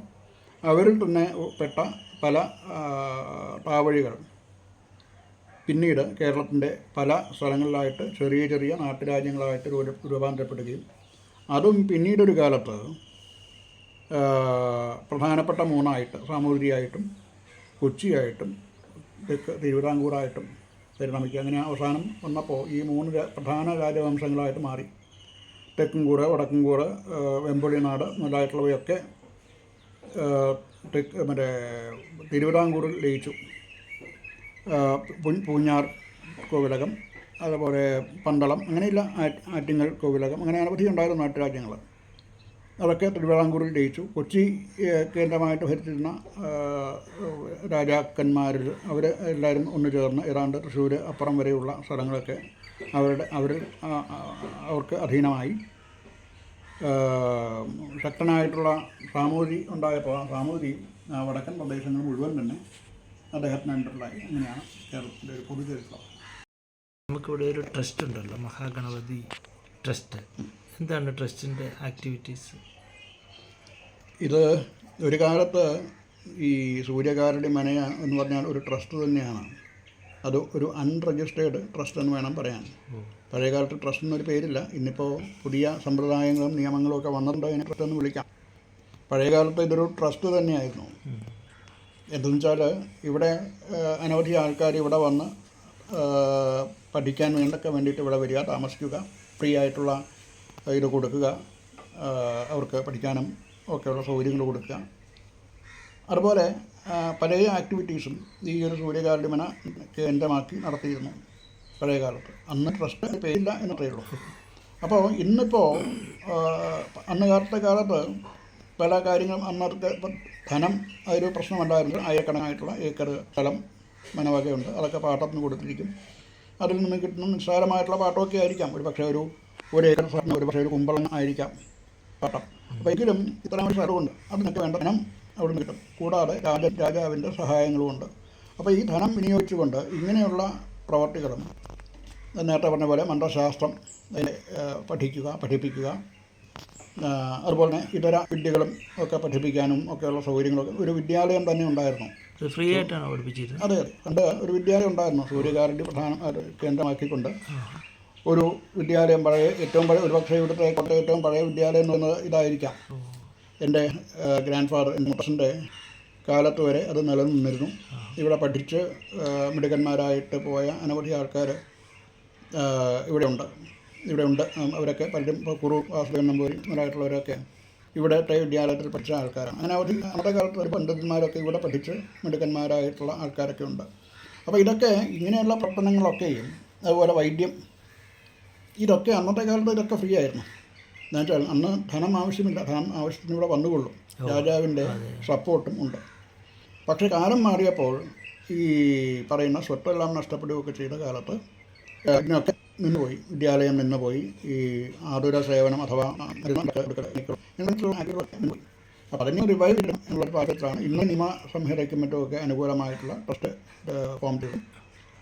അവരിൽ തന്നെ പെട്ട പല താവഴികൾ പിന്നീട് കേരളത്തിൻ്റെ പല സ്ഥലങ്ങളിലായിട്ട് ചെറിയ ചെറിയ നാട്ടുരാജ്യങ്ങളായിട്ട് രൂപാന്തരപ്പെടുകയും അതും പിന്നീടൊരു കാലത്ത് പ്രധാനപ്പെട്ട 3ആയിട്ട് സാമൂതിരിയായിട്ടും കൊച്ചിയായിട്ടും തിരുവിതാംകൂറായിട്ടും പരിണമിക്കുക. അങ്ങനെ അവസാനം വന്നപ്പോൾ ഈ 3 പ്രധാന രാജവംശങ്ങളായിട്ട് മാറി. തെക്കുംകൂറ്, വടക്കുംകൂറ്, വെമ്പുളിനാട് മുതലായിട്ടുള്ളവയൊക്കെ തിരുവിതാംകൂറിൽ ലയിച്ചു. പൂഞ്ഞാർ കോവിലകം, അതുപോലെ പന്തളം, അങ്ങനെയില്ല ആറ്റിങ്ങൽ കോവിലകം, അങ്ങനെ അനവധി ഉണ്ടായിരുന്ന നാട്ടുരാജ്യങ്ങൾ. അതൊക്കെ തിരുവിതാംകൂറിൽ ലയിച്ചു. കൊച്ചി കേന്ദ്രമായിട്ട് ഭരിച്ചിരുന്ന രാജാക്കന്മാരിൽ അവർ എല്ലാവരും ഒന്നു ചേർന്ന് ഏതാണ്ട് തൃശ്ശൂർ അപ്പുറം വരെയുള്ള സ്ഥലങ്ങളൊക്കെ അവർക്ക് അധീനമായി. ശക്തനായിട്ടുള്ള സാമൂതിരി ഉണ്ടായപ്പോൾ ആ സാമൂതിരി വടക്കൻ പ്രദേശങ്ങൾ മുഴുവൻ തന്നെ അദ്ദേഹത്തിന് അണ്ടറിലായി. അങ്ങനെയാണ് കേരളത്തിൻ്റെ ഒരു പൊതുചരിത്രം. നമുക്കിവിടെ ഒരു ട്രസ്റ്റ് ഉണ്ടല്ലോ, മഹാഗണപതി ട്രസ്റ്റ്. എന്താണ് ട്രസ്റ്റിൻ്റെ ആക്ടിവിറ്റീസ്? ഇത് ഒരു കാലത്ത് ഈ സൂര്യകാരടി മനയ എന്ന് പറഞ്ഞാൽ ഒരു ട്രസ്റ്റ് തന്നെയാണ്. അത് ഒരു അൺരജിസ്റ്റേർഡ് ട്രസ്റ്റ് എന്ന് വേണം പറയാൻ. പഴയകാലത്ത് ട്രസ്റ്റ് എന്നൊരു പേരില്ല. ഇന്നിപ്പോൾ പുതിയ സമ്പ്രദായങ്ങളും നിയമങ്ങളും ഒക്കെ വന്നിട്ടുണ്ടോ അതിനെ ട്രസ്റ്റ് എന്ന് വിളിക്കാം. പഴയകാലത്ത് ഇതൊരു ട്രസ്റ്റ് തന്നെയായിരുന്നു. എന്തെന്ന് വെച്ചാൽ ഇവിടെ അനവധി ആൾക്കാർ ഇവിടെ വന്ന് പഠിക്കാൻ വേണ്ടിയിട്ട് ഇവിടെ വരിക, താമസിക്കുക, ഫ്രീ ആയിട്ടുള്ള ഇത് കൊടുക്കുക, അവർക്ക് പഠിക്കാനും ഒക്കെയുള്ള സൗകര്യങ്ങൾ കൊടുക്കുക. അതുപോലെ പല ആക്ടിവിറ്റീസും ഈ ഒരു സൂര്യകാരുണ്യമന കേന്ദ്രമാക്കി നടത്തിയിരുന്നു പഴയ കാലത്ത്. അന്ന് ട്രസ്റ്റ് പേരില്ല എന്നത്രയേ ഉള്ളൂ. അപ്പോൾ ഇന്നിപ്പോൾ അന്ന് കാലത്ത് പല കാര്യങ്ങളും അന്നത്തെ ധനം അതൊരു പ്രശ്നമല്ലായിരുന്നു. ആയിരക്കണക്കായിട്ടുള്ള ഏക്കർ സ്ഥലം മനവകയുണ്ട്, അതൊക്കെ പാട്ടത്തിന് കൊടുത്തിരിക്കും. അതിൽ നിന്ന് കിട്ടുന്ന നിസ്സാരമായിട്ടുള്ള പാട്ടമൊക്കെ ആയിരിക്കാം, ഒരു പക്ഷേ ഒരു ഏക്കർ സ്ഥലം ഒരു പക്ഷേ ഒരു കുമ്പളം ആയിരിക്കാം പാട്ടം. അപ്പോൾ എങ്കിലും ഇത്രയും ഒരു സ്ഥലമുണ്ട്, അതിനൊക്കെ വേണ്ട ധനം അവിടെ നിന്ന് കിട്ടും. കൂടാതെ രാജാവിൻ്റെ സഹായങ്ങളുമുണ്ട്. അപ്പോൾ ഈ ധനം വിനിയോഗിച്ചുകൊണ്ട് ഇങ്ങനെയുള്ള പ്രവർത്തികളും നേരത്തെ പറഞ്ഞ പോലെ മന്ത്രശാസ്ത്രം പഠിപ്പിക്കുക, അതുപോലെ തന്നെ ഇതര വിദ്യകളും ഒക്കെ പഠിപ്പിക്കാനും ഒക്കെയുള്ള സൗകര്യങ്ങളൊക്കെ ഒരു വിദ്യാലയം തന്നെ ഉണ്ടായിരുന്നു. ഫ്രീ ആയിട്ടാണ് പഠിപ്പിച്ചത്? അതെ അതെ, പണ്ട് ഒരു വിദ്യാലയം ഉണ്ടായിരുന്നു. സൂര്യകാരുണ്യ കേന്ദ്രമാക്കിക്കൊണ്ട് ഒരു വിദ്യാലയം, ഏറ്റവും പഴയ ഒരുപക്ഷെ ഇവിടുത്തെ കോട്ടയം ഏറ്റവും പഴയ വിദ്യാലയം എന്ന് പറയുന്നത് ഇതായിരിക്കാം. എൻ്റെ ഗ്രാൻഡ് ഫാദർ, എൻ്റെ മുത്തച്ഛൻ്റെ കാലത്ത് വരെ അത് നിലനിന്നിരുന്നു. ഇവിടെ പഠിച്ച് മിടുക്കന്മാരായിട്ട് പോയ അനവധി ആൾക്കാർ ഇവിടെ ഉണ്ട്. അവരൊക്കെ പലരും ഇപ്പോൾ കുറൂർ വാസുദേവൻ നമ്പൂരി മുതലായിട്ടുള്ളവരൊക്കെ ഇവിടുത്തെ വിദ്യാലയത്തിൽ പഠിച്ച ആൾക്കാരാണ്. അനവധി അന്നത്തെ കാലത്ത് ഒരു പണ്ഡിതന്മാരൊക്കെ ഇവിടെ പഠിച്ച് മിടുക്കന്മാരായിട്ടുള്ള ആൾക്കാരൊക്കെ ഉണ്ട്. അപ്പോൾ ഇതൊക്കെ ഇങ്ങനെയുള്ള പ്രവർത്തനങ്ങളൊക്കെയും അതുപോലെ വൈദ്യം, ഇതൊക്കെ അന്നത്തെ കാലത്ത് ഇതൊക്കെ ഫ്രീ ആയിരുന്നു. എന്നുവെച്ചാൽ അന്ന് ധനം ആവശ്യമില്ല, ധനം ആവശ്യത്തിന് ഇവിടെ വന്നുകൊള്ളും, രാജാവിൻ്റെ സപ്പോർട്ടും ഉണ്ട്. പക്ഷേ കാലം മാറിയപ്പോൾ ഈ പറയുന്ന സ്വത്തെല്ലാം നഷ്ടപ്പെടുകയൊക്കെ ചെയ്ത കാലത്ത് ഇതിനൊക്കെ നിന്നുപോയി, വിദ്യാലയം നിന്നുപോയി. ഈ ആതുര സേവനം അഥവാ നിന്നുപോയി. അപ്പോൾ അതിനെ റിവൈവ് ചെയ്യണം എന്നുള്ള പാഠത്തിലാണ് ഇന്ന് നിയമ സംഹിതയ്ക്കും മറ്റുമൊക്കെ അനുകൂലമായിട്ടുള്ള ട്രസ്റ്റ് ഫോം ചെയ്തു.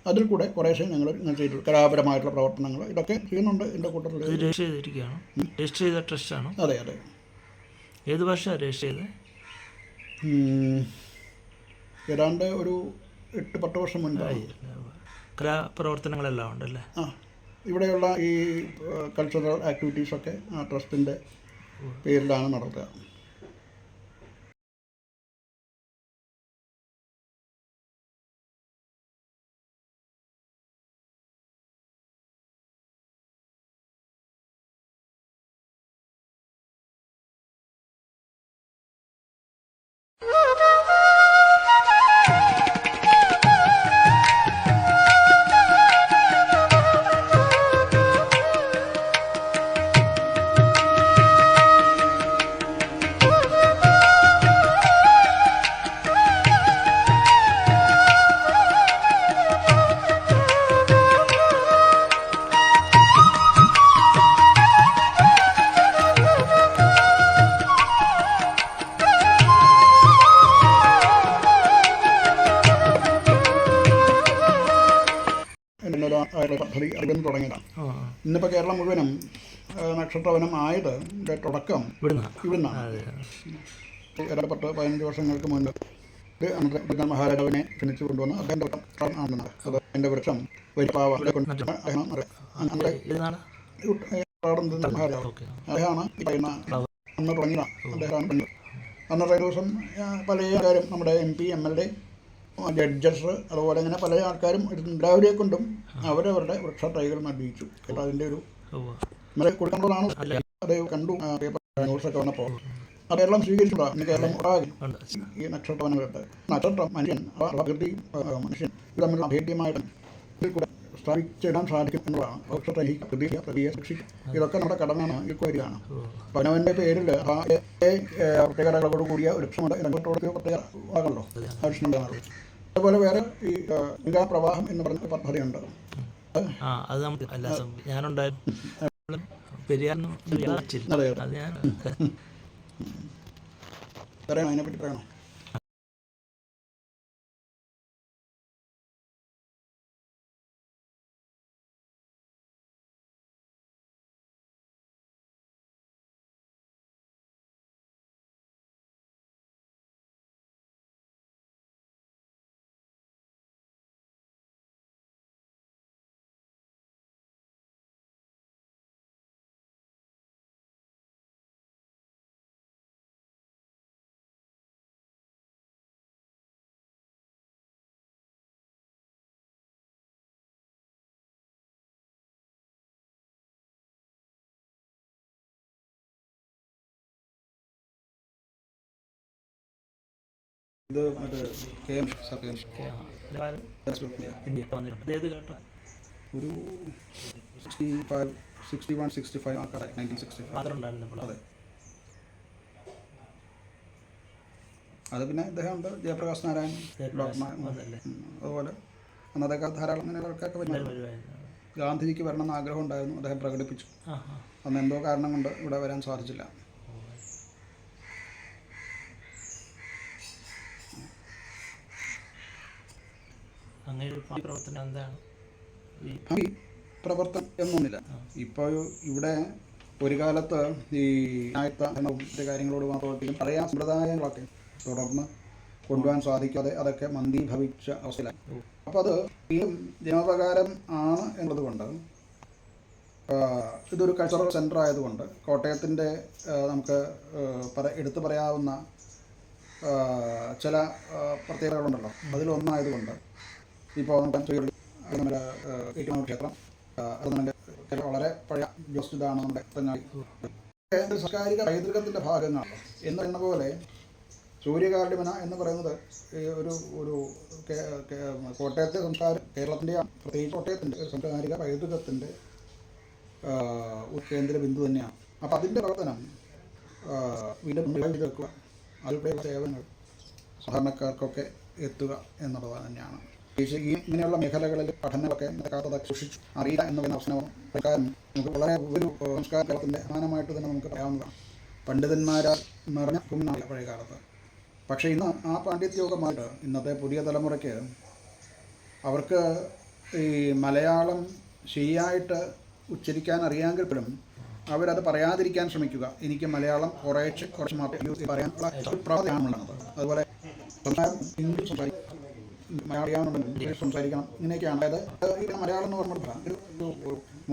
അതിൽ കൂടെ കുറേശ്ശെ ഞങ്ങൾ ഇങ്ങനെ ചെയ്തിട്ടുള്ളൂ. കലാപരമായിട്ടുള്ള പ്രവർത്തനങ്ങൾ ഇതൊക്കെ ചെയ്യുന്നുണ്ട്. എൻ്റെ കൂട്ടത്തിൽ രജിസ്റ്റർ ചെയ്ത ട്രസ്റ്റാണോ? അതെ അതെ. ഏത് വർഷം രജിസ്റ്റർ ചെയ്തത്? ഏതാണ്ട് ഒരു 8-10 വർഷം മുൻപായി. കലാപ്രവർത്തനങ്ങളെല്ലാം ഉണ്ടല്ലേ? ഇവിടെയുള്ള ഈ കൾച്ചറൽ ആക്ടിവിറ്റീസൊക്കെ ആ ട്രസ്റ്റിൻ്റെ പേരിലാണ് നടത്തുക. പദ്ധതി അറിവിന് തുടങ്ങിയതാണ്. ഇന്നിപ്പോൾ കേരളം മുഴുവനും നക്ഷത്രവനം ആയതിൻ്റെ തുടക്കം ഇവിടുന്നാണ്. 10-15 വർഷങ്ങൾക്ക് മുൻപ് അന്നത്തെ മഹാരാജാവിനെ ക്ഷണിച്ചു കൊണ്ടുവന്ന് അദ്ദേഹം ആണെന്ന് അത് എൻ്റെ വൃക്ഷം വലിപ്പാവ മഹാരാജാവ് അദ്ദേഹമാണ് ഈ പറയുന്ന അന്ന് തുടങ്ങിയതാണ്. അദ്ദേഹമാണ് അന്നത്തെ ദിവസം പല കാര്യം നമ്മുടെ MP MLA ജഡ്ജസ് അതുപോലെ ഇങ്ങനെ പല ആൾക്കാരും എല്ലാവരെയും കൊണ്ടും അവരവരുടെ വൃക്ഷ തൈകൾ നടിയിച്ചു. കേട്ടോ, അതിൻ്റെ ഒരു കൊടുക്കേണ്ടതാണ്. അത് കണ്ടു ന്യൂസൊക്കെ വന്നപ്പോൾ അതെല്ലാം സ്വീകരിച്ചതാണ്. കേരളം ഒട്ടാകെ ഈ നക്ഷത്രവനങ്ങളുണ്ട്. നക്ഷത്രം മനുഷ്യൻ പ്രകൃതി മനുഷ്യൻ ഇത് തമ്മിലുള്ള അഭേദ്യമായിട്ട് ഇതിൽ കൂടെ സ്ഥാപിച്ചിടാൻ സാധിക്കും എന്നുള്ളതാണ്. വൃക്ഷത്തെ പ്രതിയെ ശിക്ഷിക്കും. ഇതൊക്കെ നമ്മുടെ കടമാണ്, ഇക്വരിയാണ്. പനവൻ്റെ പേരിൽ പ്രത്യേകതകളോട് കൂടിയ വൃക്ഷമുണ്ട്. രംഗത്തോട് പ്രത്യേക ആകണല്ലോ ആവശ്യമുണ്ടാകുന്നത്. അതുപോലെ വേറെ ഈ ഗംഗാപ്രവാഹം എന്ന് പറഞ്ഞ പദ്ധതിയുണ്ട്. അത് ഞാനുണ്ടായിരുന്നു. അതിനെപ്പറ്റി പറയണോ? ഇത് മറ്റേ KM സർ KM ഇന്ത്യ വന്നിട്ടുണ്ട്. ഏത് കേട്ടോ? ഒരു 65 61 65 ആൾക്കാരായി 1965. മാത്രം ഉണ്ടായിരുന്നപ്പോൾ. അതെ. അത് പിന്നെ ഇദ്ദേഹം ഉണ്ട്, ജയപ്രകാശ് നാരായൺ, അതല്ലേ അതുപോലെ അന്നത്തെ കാലത്ത് ധാരാളം അങ്ങനെ ആൾക്കാരൊക്കെ വരുന്നത്. ഗാന്ധിജിക്ക് വരണമെന്ന് ആഗ്രഹം ഉണ്ടായിരുന്നു, അദ്ദേഹം പ്രകടിപ്പിച്ചു. അന്ന് എന്തോ കാരണം കൊണ്ട് ഇവിടെ വരാൻ സാധിച്ചില്ല. അങ്ങനെ ഒരു പ്രവർത്തനം എന്താണ്? ഭാവി പ്രവർത്തനം എന്നൊന്നില്ല. ഇപ്പോൾ ഇവിടെ ഒരു കാലത്ത് ഈ മറ്റു കാര്യങ്ങളോട് പ്രവർത്തിക്കും പറയാൻ സമ്പ്രദായങ്ങളൊക്കെ തുടർന്ന് കൊണ്ടുപോകാൻ സാധിക്കാതെ അതൊക്കെ മന്ദീഭവിച്ച അവസ്ഥയിലായി. അപ്പോൾ അത് വീണ്ടും ജനോപകാരം ആണ് എന്നതുകൊണ്ട് ഇതൊരു കൾച്ചറൽ സെൻറ്റർ ആയതുകൊണ്ട് കോട്ടയത്തിൻ്റെ നമുക്ക് എടുത്തു പറയാവുന്ന ചില പ്രത്യേകതകളുണ്ടല്ലോ, അതിലൊന്നായതുകൊണ്ട് ഇപ്പോൾ നമ്മുടെ ഏറ്റുമാനൂർ ക്ഷേത്രം അത് നമ്മുടെ വളരെ പഴയ ജോസ്റ്റിതാണ് നമ്മുടെ തെങ്ങായി സാംസ്കാരിക പൈതൃകത്തിൻ്റെ ഭാഗങ്ങളാണ് എന്ന് പറയുന്ന പോലെ സൂര്യകാർഡിമന എന്ന് പറയുന്നത് ഒരു ഒരു കോട്ടയത്തെ സംസ്കാരം, കേരളത്തിൻ്റെ പ്രത്യേകിച്ച് കോട്ടയത്തിൻ്റെ ഒരു സാംസ്കാരിക പൈതൃകത്തിൻ്റെ ഒരു കേന്ദ്ര ബിന്ദു തന്നെയാണ്. അപ്പോൾ അതിൻ്റെ പ്രവർത്തനം വീണ്ടും വെക്കുക, അതിലൂടെ സേവനങ്ങൾ സാധാരണക്കാർക്കൊക്കെ എത്തുക എന്നുള്ളത് തന്നെയാണ്. ഇങ്ങനെയുള്ള മേഖലകളിൽ പഠനങ്ങളൊക്കെ സൂക്ഷിച്ച് അറിയുക എന്ന അവസരവും പ്രകാരം നമുക്ക് വളരെ ഒരു സംസ്കാര കേരളത്തിൻ്റെ പ്രധാനമായിട്ട് തന്നെ നമുക്ക് പറയാവുന്നതാണ്. പണ്ഡിതന്മാരാൽ നിറഞ്ഞ ഭൂമിയാണ് പഴയ കാലത്ത്. പക്ഷേ ഇന്ന് ആ പാണ്ഡിത്യയോഗമായിട്ട് ഇന്നത്തെ പുതിയ തലമുറയ്ക്ക് അവർക്ക് ഈ മലയാളം ശരിയായിട്ട് ഉച്ചരിക്കാൻ അറിയാമെങ്കിൽ പോലും അവരത് പറയാതിരിക്കാൻ ശ്രമിക്കുക. എനിക്ക് മലയാളം കുറച്ച് മാത്രമേ പറയാനുള്ള പ്രാധാന്യമാണുള്ളത്. അതുപോലെ ഇംഗ്ലീഷ് സംസാരിക്കും, മലയാളിയാണെന്നുണ്ടെങ്കിൽ ഇംഗ്ലീഷ് സംസാരിക്കണം, ഇങ്ങനെയൊക്കെയാണ്. അതായത് ഈ മലയാളം എന്ന് പറഞ്ഞ ഒരു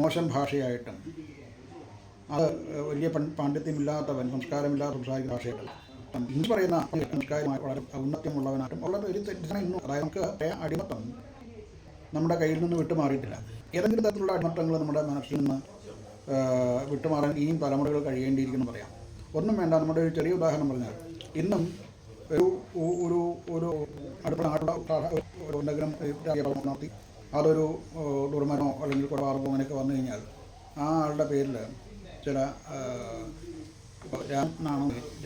മോശം ഭാഷയായിട്ടും അത് വലിയ പാണ്ഡിത്യമില്ലാത്തവൻ, സംസ്കാരമില്ലാത്ത സംസാരിക്കുന്ന ഭാഷയായിട്ടും ഇംഗ്ലീഷ് പറയുന്ന സംസ്കാരമായി വളരെ ഔന്നത്യമുള്ളവനായിട്ടും ഉള്ള ഒരു തെറ്റിദ്ധാരണ ഇന്നും. അതായത് നമുക്ക് അടിമത്തം നമ്മുടെ കയ്യിൽ നിന്ന് വിട്ടുമാറിയിട്ടില്ല. ഏതെങ്കിലും തരത്തിലുള്ള അടിമത്തങ്ങൾ നമ്മുടെ മനസ്സിൽ നിന്ന് വിട്ടുമാറാൻ ഇനിയും തലമുറകൾ കഴിയേണ്ടിയിരിക്കുന്നു പറയാം. ഒന്നും വേണ്ട, നമ്മുടെ ഒരു ചെറിയ ഉദാഹരണം പറഞ്ഞാൽ ഇന്നും ഒരു ഒരു അടുത്ത നാട്ടിലുള്ള എന്തെങ്കിലും നടത്തി അതൊരു ദുർമരണമോ അല്ലെങ്കിൽ കൊലപാതകമോ അങ്ങനെയൊക്കെ വന്നു കഴിഞ്ഞാൽ ആ ആളുടെ പേരിൽ ചില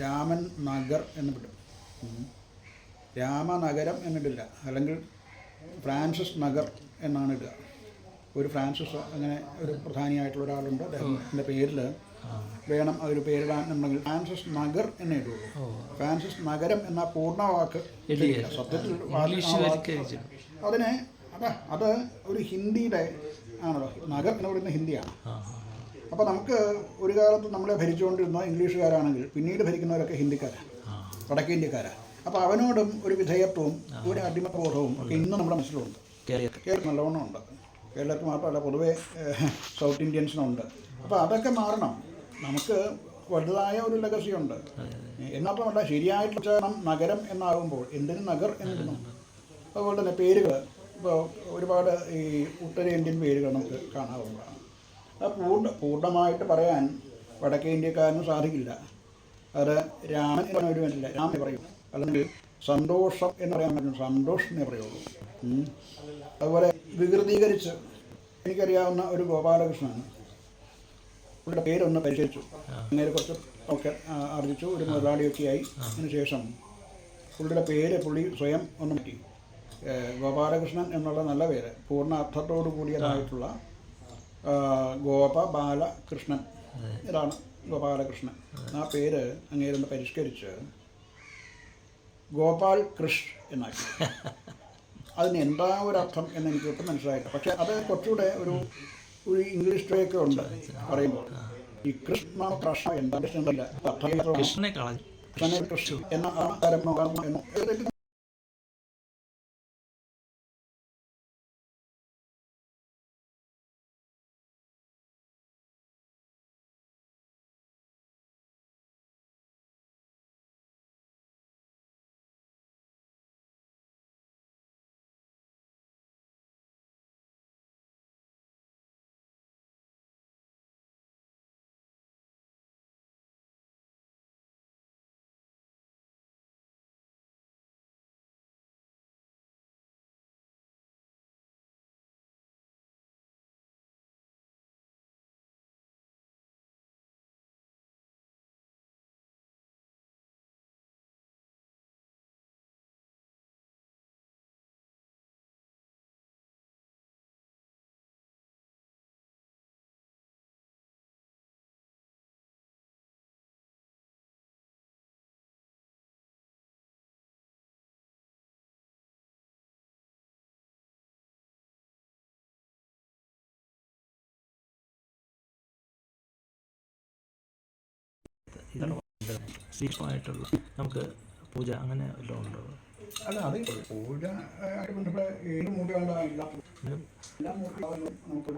രാമൻ നഗർ എന്ന് വിടും, രാമനഗരം എന്നിട്ടില്ല, അല്ലെങ്കിൽ ഫ്രാൻസിസ് നഗർ എന്നാണ് ഇടുക. ഒരു ഫ്രാൻസിസ് അങ്ങനെ ഒരു പ്രധാനിയായിട്ടുള്ള ഒരാളുണ്ട്, അദ്ദേഹത്തിൻ്റെ പേരിൽ വേണം ഒരു പേരിടാൻ എന്നുണ്ടെങ്കിൽ ഫ്രാൻസിസ് നഗർ എന്നേ ഇടുള്ളൂ. ഫ്രാൻസിസ് നഗരം എന്ന പൂർണ്ണവാക്ക് സത്യത്തിൽ അതിനെ അത് ഒരു ഹിന്ദിയുടെ ആണല്ലോ, നഗർ എന്ന് പറയുന്ന ഹിന്ദിയാണ്. അപ്പോൾ നമുക്ക് ഒരു കാലത്ത് നമ്മളെ ഭരിച്ചുകൊണ്ടിരുന്ന ഇംഗ്ലീഷുകാരാണെങ്കിൽ പിന്നീട് ഭരിക്കുന്നവരൊക്കെ ഹിന്ദിക്കാരാണ്, വടക്കേ ഇന്ത്യക്കാരാണ്. അപ്പോൾ അവനോടും ഒരു വിധേയത്വവും ഒരു അടിമബോധവും ഒക്കെ ഇന്നും നമ്മുടെ മനസ്സിലുണ്ട്. കേരളം നല്ലവണ്ണം ഉണ്ട്. കേരളത്തിൽ മാത്രമല്ല, പൊതുവെ സൗത്ത് ഇന്ത്യൻസിനുണ്ട്. അപ്പോൾ അതൊക്കെ മാറണം. നമുക്ക് വലുതായ ഒരു ലെഗസി ഉണ്ട്. എന്നാത്രമല്ല, ശരിയായിട്ടുള്ള ഉച്ചാരണം നഗരം എന്നാകുമ്പോൾ എന്തിനും നഗർ എന്നിടുന്നു. അതുപോലെ തന്നെ പേരുകൾ ഇപ്പോൾ ഒരുപാട് ഈ ഉത്തരേന്ത്യൻ പേരുകൾ നമുക്ക് കാണാവുന്നതാണ്. അത് പൂർണ്ണമായിട്ട് പറയാൻ വടക്കേ ഇന്ത്യക്കാരന് സാധിക്കില്ല. അത് രാമൻ എന്ന് പറയാൻ പറ്റില്ല, രാമനെ പറയും. അല്ലെങ്കിൽ സന്തോഷം എന്ന് പറയാൻ പറ്റും, സന്തോഷ് എന്നേ പറയുള്ളൂ. അതുപോലെ വികൃതീകരിച്ച് എനിക്കറിയാവുന്ന ഒരു ഗോപാലകൃഷ്ണൻ, പുള്ളിയുടെ പേരൊന്ന് പരിശോധിച്ചു, അങ്ങനെ കുറച്ച് ഒക്കെ ആർജിച്ചു, ഒരു മുതലാളിയൊക്കെയായി. അതിനുശേഷം പുള്ളിയുടെ പേര് പുള്ളി സ്വയം ഒന്ന് മാറ്റി. ഗോപാലകൃഷ്ണൻ എന്നുള്ള നല്ല പേര്, പൂർണ്ണ അർത്ഥത്തോടു കൂടിയതായിട്ടുള്ള ഗോപബാലകൃഷ്ണൻ, ഇതാണ് ഗോപാലകൃഷ്ണൻ. ആ പേര് അങ്ങേരൊന്ന് പരിഷ്കരിച്ച് ഗോപാൽ കൃഷ് എന്നാക്കി. അതിന് എന്താ ഒരർത്ഥം എന്ന് എനിക്ക് ഒട്ടും മനസ്സിലായില്ല. പക്ഷെ അത് കുറച്ചുകൂടെ ഒരു ഇംഗ്ലീഷ് ട്രേയൊക്കെ ഉണ്ട് പറയുമ്പോൾ. ഈ കൃഷ്ണ കൃഷ്ണ എന്താ കൃഷ്ണനെ കൃഷ്ണ എന്ന ഇതാണ് സ്വീപമായിട്ടുള്ള നമുക്ക് പൂജ അങ്ങനെ വല്ലതും ഉണ്ടോ? അല്ല, അത് പൂജ ആയിട്ട് ബന്ധപ്പെട്ട ഏത് മൂർത്തികളുടെ എല്ലാ മൂർത്തികളും നമുക്ക്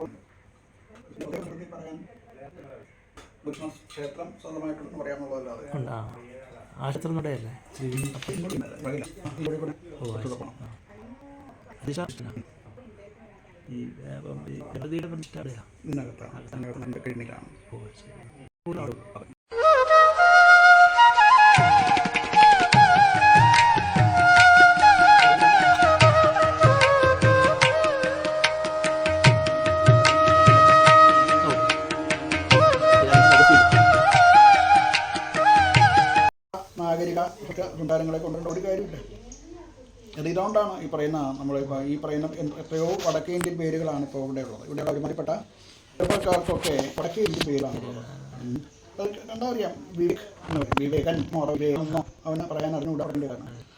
പറയാൻ ക്ഷേത്രം സ്വന്തമായിട്ടൊന്നും പറയാനുള്ളതല്ലാതെ ഉണ്ട്. ആശുപത്രി നടയല്ലേ? ഈ ഗണപതിയുടെ പ്രതിഷ്ഠ അവിടെയാണ്. ഇതിനകത്താണ് ക്ലിനിക്കാണ്. ഓ ശരി. നാഗരിക സൃഷ്ടാരങ്ങളെ കൊണ്ടുവരേണ്ട ഒരു കാര്യമില്ല. അത് ഇതുകൊണ്ടാണ് ഈ പറയുന്ന നമ്മളിപ്പോൾ ഈ പറയുന്ന എത്രയോ വടക്കേ ഇന്ത്യൻ പേരുകളാണ് ഇപ്പോൾ ഇവിടെ ഉള്ളത്. ഇവിടെ ഒരുമാതിരിപ്പെട്ട ചെറുപ്പക്കാർക്കൊക്കെ വടക്കേ ഇന്ത്യൻ പേരുകളാണ് ഉള്ളത്. അത് കണ്ടാൽ അറിയാം. വിവേകൻ വിവേകമെന്നോ അവനെ പറയാൻ അറിഞ്ഞുകൂടാ.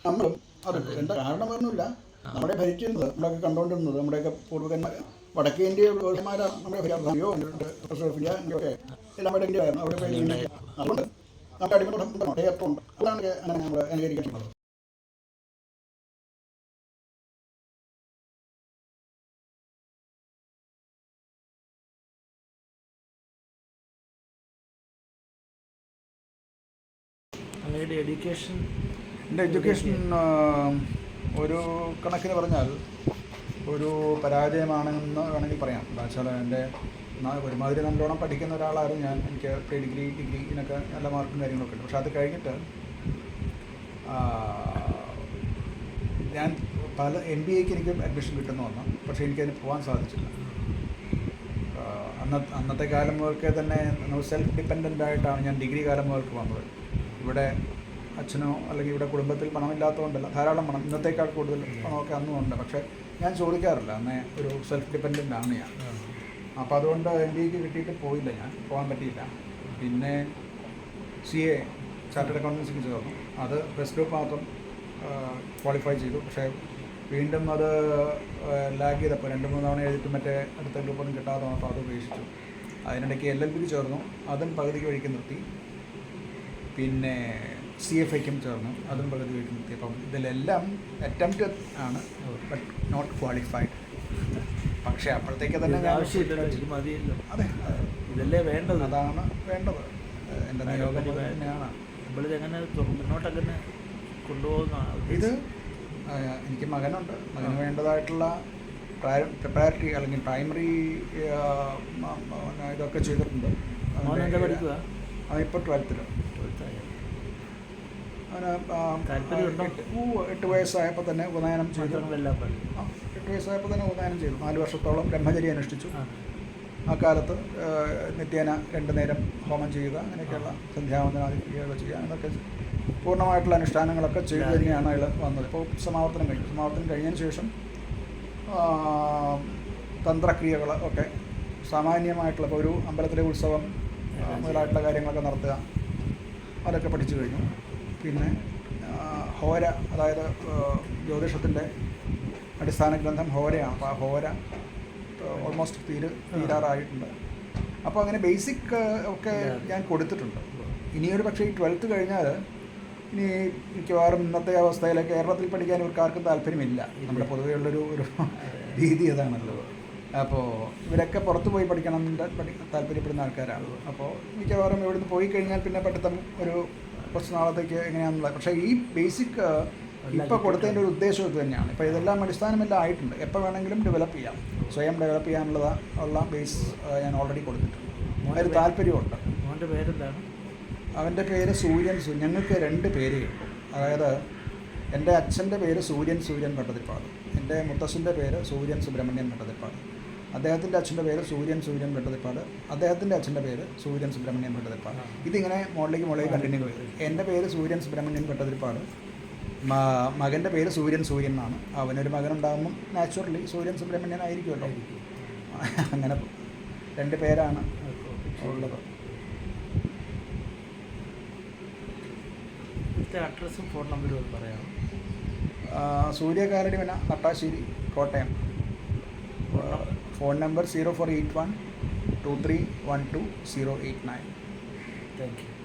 നമ്മളും അത് എന്താ കാരണം ഒന്നുമില്ല. നമ്മളെ ഭരിച്ചിരുന്നത് നമ്മളൊക്കെ കണ്ടുകൊണ്ടിരുന്നത് നമ്മുടെയൊക്കെ പൂർവ്വകന്മാർ വടക്കേ ഇന്ത്യമാരാണ്. നമ്മുടെ ഒക്കെ എല്ലാം വടക്കേ ഇന്ത്യ ആയിരുന്നു. അവിടെ പേര് അതുകൊണ്ട് നമുക്ക് അടിമട്ടുണ്ട്. അതാണ് അങ്ങനെ നമ്മൾ അനുകരിക്കുന്നത്. അങ്ങയുടെ എഡ്യൂക്കേഷൻ? എൻ്റെ എഡ്യൂക്കേഷൻ ഒരു കണക്കിന് പറഞ്ഞാൽ ഒരു പരാജയമാണെന്ന് വേണമെങ്കിൽ പറയാം. എന്താ വെച്ചാൽ എൻ്റെ ഒരുമാതിരി നല്ലോണം പഠിക്കുന്ന ഒരാളായിരുന്നു ഞാൻ. എനിക്ക് പ്രീ ഡിഗ്രി ഇതിനൊക്കെ നല്ല മാർക്കും കാര്യങ്ങളൊക്കെ ഉണ്ട്. പക്ഷെ അത് കഴിഞ്ഞിട്ട് ഞാൻ MBAക്ക് എനിക്ക് അഡ്മിഷൻ കിട്ടുന്നു വന്നു. പക്ഷേ എനിക്കതിന് പോകാൻ സാധിച്ചില്ല. അന്നത്തെ കാലം മുതൽക്കേ തന്നെ സെൽഫ് ഡിപ്പെൻഡൻ്റ് ആയിട്ടാണ് ഞാൻ ഡിഗ്രി കാലം മുതൽക്ക് വന്നത്. ഇവിടെ അച്ഛനോ അല്ലെങ്കിൽ ഇവിടെ കുടുംബത്തിൽ പണമില്ലാത്തതുകൊണ്ടല്ല, ധാരാളം പണം, ഇന്നത്തേക്കാൾ കൂടുതൽ പണമൊക്കെ അന്നും ഉണ്ട്. പക്ഷേ ഞാൻ ചോദിക്കാറില്ല. അന്നേ ഒരു സെൽഫ് ഡിപ്പെൻഡൻ്റ് ആണ് ഞാൻ. അപ്പോൾ അതുകൊണ്ട് MBAക്ക് കിട്ടിയിട്ട് പോയില്ല, ഞാൻ പോകാൻ പറ്റിയില്ല. പിന്നെ CA ചാർട്ടേഡ് അക്കൗണ്ടൻസിക്ക് ചേർന്നു. അത് ബെസ്റ്റ് ഗ്രൂപ്പ് മാത്രം ക്വാളിഫൈ ചെയ്തു. പക്ഷേ വീണ്ടും അത് ലാഗ് ചെയ്തപ്പോൾ 2-3 തവണ എഴുതിയിട്ട് മറ്റേ അടുത്ത ഗ്രൂപ്പൊന്നും കിട്ടാതെ വന്നപ്പോൾ അത് ഉപേക്ഷിച്ചു. അതിനിടയ്ക്ക് LLBക്ക് ചേർന്നു. അതും പകുതിക്ക് വഴിക്ക് നിർത്തി. പിന്നെ CFAയ്ക്കും ചേർന്നു. അതും പകുതി വഴിക്ക് നിർത്തി. അപ്പം ഇതിലെല്ലാം അറ്റംപ്റ്റ് ആണ്, ബട്ട് നോട്ട് ക്വാളിഫൈഡ്. പക്ഷേ അപ്പോഴത്തേക്ക് തന്നെ ആവശ്യമില്ല. അതെ, ഇതല്ലേ വേണ്ടത്. അതാണ് വേണ്ടത്. എൻ്റെ നിയോഗം തന്നെയാണ്. നമ്മളിതെങ്ങനെ മുന്നോട്ടങ്ങനെ കൊണ്ടുപോകുന്നതാണ് ഇത്. എനിക്ക് മകനുണ്ട്. മകന് വേണ്ടതായിട്ടുള്ള പ്രിപ്പയറേറ്ററി അല്ലെങ്കിൽ പ്രൈമറി ഇതൊക്കെ ചെയ്തിട്ടുണ്ട്. മോനെന്താ പഠിക്കുക? അതിപ്പോൾ 12th. അവന് 8 വയസ്സായപ്പോൾ തന്നെ ഉപനയനം ചെയ്തു. 8 വയസ്സായപ്പോൾ തന്നെ ഉപനയനം ചെയ്തു. 4 വർഷത്തോളം ബ്രഹ്മചര്യം അനുഷ്ഠിച്ചു. ആ കാലത്ത് നിത്യേന 2 നേരം ഹോമം ചെയ്യുക, അങ്ങനെയൊക്കെയുള്ള സന്ധ്യാവന്തനാദികൾ ചെയ്യുക, എന്നൊക്കെ പൂർണ്ണമായിട്ടുള്ള അനുഷ്ഠാനങ്ങളൊക്കെ ചെയ്ത് തന്നെയാണ് അയാൾ വന്നത്. ഇപ്പോൾ സമാവർത്തനം കഴിഞ്ഞു. സമാവർത്തനം കഴിഞ്ഞതിന് ശേഷം തന്ത്രക്രിയകൾ ഒക്കെ സാമാന്യമായിട്ടുള്ള ഇപ്പോൾ ഒരു അമ്പലത്തിലെ ഉത്സവം മുതലായിട്ടുള്ള കാര്യങ്ങളൊക്കെ നടത്തുക, അതൊക്കെ പഠിച്ചു കഴിഞ്ഞു. പിന്നെ ഹോര, അതായത് ജ്യോതിഷത്തിൻ്റെ അടിസ്ഥാന ഗ്രന്ഥം ഹോരയാണ്. അപ്പോൾ ആ ഹോര ഓൾമോസ്റ്റ് തീരാറായിട്ടുണ്ട്. അപ്പോൾ അങ്ങനെ ബേസിക് ഒക്കെ ഞാൻ കൊടുത്തിട്ടുണ്ട്. ഇനിയൊരു പക്ഷേ ഈ 12th കഴിഞ്ഞാൽ ഇനി മിക്കവാറും ഇന്നത്തെ അവസ്ഥയിൽ കേരളത്തിൽ പഠിക്കാൻ ഇവർക്കാർക്കും താല്പര്യമില്ല. നമ്മുടെ പൊതുവെയുള്ളൊരു രീതി അതാണല്ലോ. അപ്പോൾ ഇവരൊക്കെ പുറത്ത് പോയി പഠിക്കണം താല്പര്യപ്പെടുന്ന ആൾക്കാരാണ്. അപ്പോൾ മിക്കവാറും ഇവിടുന്ന് പോയി കഴിഞ്ഞാൽ പിന്നെ പഠിത്തം ഒരു കുറച്ച് നാളത്തേക്ക് എങ്ങനെയാണെന്നുള്ളത്. പക്ഷേ ഈ ബേസിക് ഇപ്പോൾ കൊടുത്തതിൻ്റെ ഒരു ഉദ്ദേശം ഇത് തന്നെയാണ്. ഇപ്പോൾ ഇതെല്ലാം അടിസ്ഥാനമെല്ലാം ആയിട്ടുണ്ട്. എപ്പോൾ വേണമെങ്കിലും ഡെവലപ്പ് ചെയ്യാം, സ്വയം ഡെവലപ്പ് ചെയ്യാനുള്ള ബേസ് ഞാൻ ഓൾറെഡി കൊടുത്തിട്ടുണ്ട്. അതിൽ താല്പര്യമുണ്ട്. അവൻ്റെ പേരെന്താണ്? അവൻ്റെ പേര് സൂര്യൻ. ഞങ്ങൾക്ക് 2 പേര് കിട്ടും. അതായത് എൻ്റെ അച്ഛൻ്റെ പേര് സൂര്യൻ ഭട്ടതിരിപ്പാട്. എൻ്റെ മുത്തശ്ശൻ്റെ പേര് സൂര്യൻ സുബ്രഹ്മണ്യൻ ഭട്ടതിരിപ്പാട്. അദ്ദേഹത്തിൻ്റെ അച്ഛൻ്റെ പേര് സൂര്യൻ ഭട്ടതിരിപ്പാട്. അദ്ദേഹത്തിൻ്റെ അച്ഛൻ്റെ പേര് സൂര്യൻ സുബ്രഹ്മണ്യൻ ഭട്ടതിരിപ്പാട്. ഇതിങ്ങനെ മുകളിലേക്ക് കണ്ടിന്യൂ ചെയ്തു. എൻ്റെ പേര് സൂര്യൻ സുബ്രഹ്മണ്യൻ ഭട്ടതിരിപ്പാട്. മകൻ്റെ പേര് സൂര്യൻ എന്നാണ്. അവനൊരു മകനുണ്ടാകുമ്പം നാച്ചുറലി സൂര്യൻ സുബ്രഹ്മണ്യൻ ആയിരിക്കുമല്ലോ. അങ്ങനെ 2 പേരാണ് ഉള്ളത്. അഡ്രസ്സും ഫോൺ നമ്പറും പറയാം. Suryakaladi Mana, Nattassery, Kottayam. Phone number 0481 2312 089. Thank U.